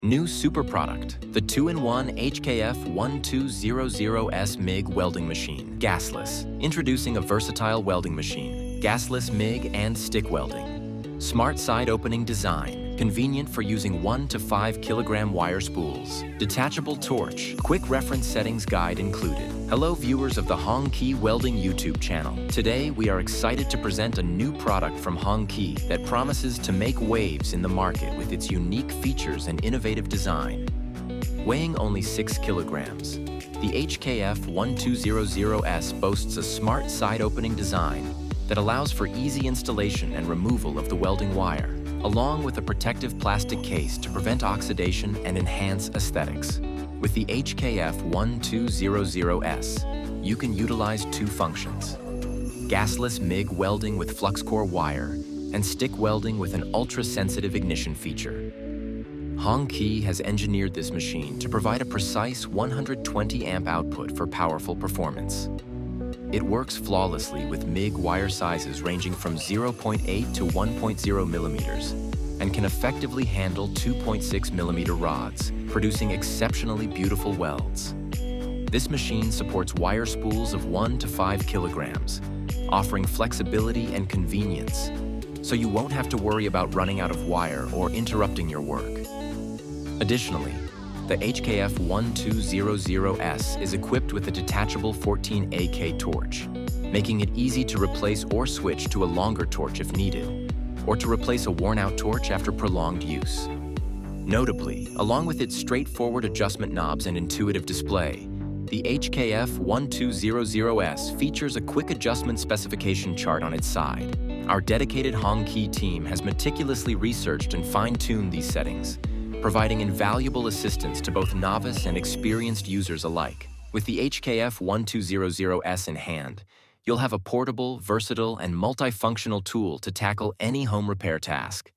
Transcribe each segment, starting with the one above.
New super product, the 2-in-1 HKF1200S MIG welding machine, Gasless. Introducing a versatile welding machine, Gasless MIG and stick welding. Smart side opening design, convenient for using 1 to 5 kilogram wire spools. Detachable torch, quick reference settings guide included. Hello viewers of the HKF Welding YouTube channel. Today we are excited to present a new product from HKF that promises to make waves in the market with its unique features and innovative design. Weighing only 6 kilograms, the HKF1200S boasts a smart side opening design that allows for easy installation and removal of the welding wire, along with a protective plastic case to prevent oxidation and enhance aesthetics. With the HKF1200S, you can utilize two functions: gasless MIG welding with flux core wire and stick welding with an ultra-sensitive ignition feature. HKF has engineered this machine to provide a precise 120 amp output for powerful performance. It works flawlessly with MIG wire sizes ranging from 0.8 to 1.0 millimeters and can effectively handle 2.6 millimeter rods, producing exceptionally beautiful welds. This machine supports wire spools of 1 to 5 kilograms, offering flexibility and convenience, so you won't have to worry about running out of wire or interrupting your work. Additionally, the HKF1200S is equipped with a detachable 14AK torch, making it easy to replace or switch to a longer torch if needed, or to replace a worn-out torch after prolonged use. Notably, along with its straightforward adjustment knobs and intuitive display, the HKF1200S features a quick adjustment specification chart on its side. Our dedicated HKF team has meticulously researched and fine-tuned these settings, providing invaluable assistance to both novice and experienced users alike. With the HKF1200S in hand, you'll have a portable, versatile, and multifunctional tool to tackle any home repair task.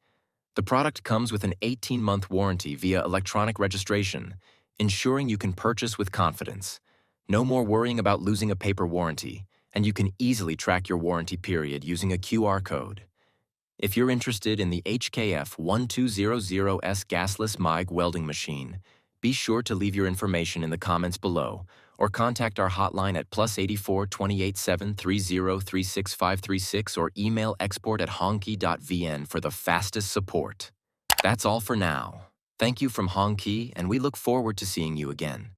The product comes with an 18-month warranty via electronic registration, ensuring you can purchase with confidence. No more worrying about losing a paper warranty, and you can easily track your warranty period using a QR code. If you're interested in the HKF1200S gasless MIG welding machine, be sure to leave your information in the comments below or contact our hotline at +84 287 30 36536 or email export@hkf.vn for the fastest support. That's all for now. Thank you from HKF, and we look forward to seeing you again.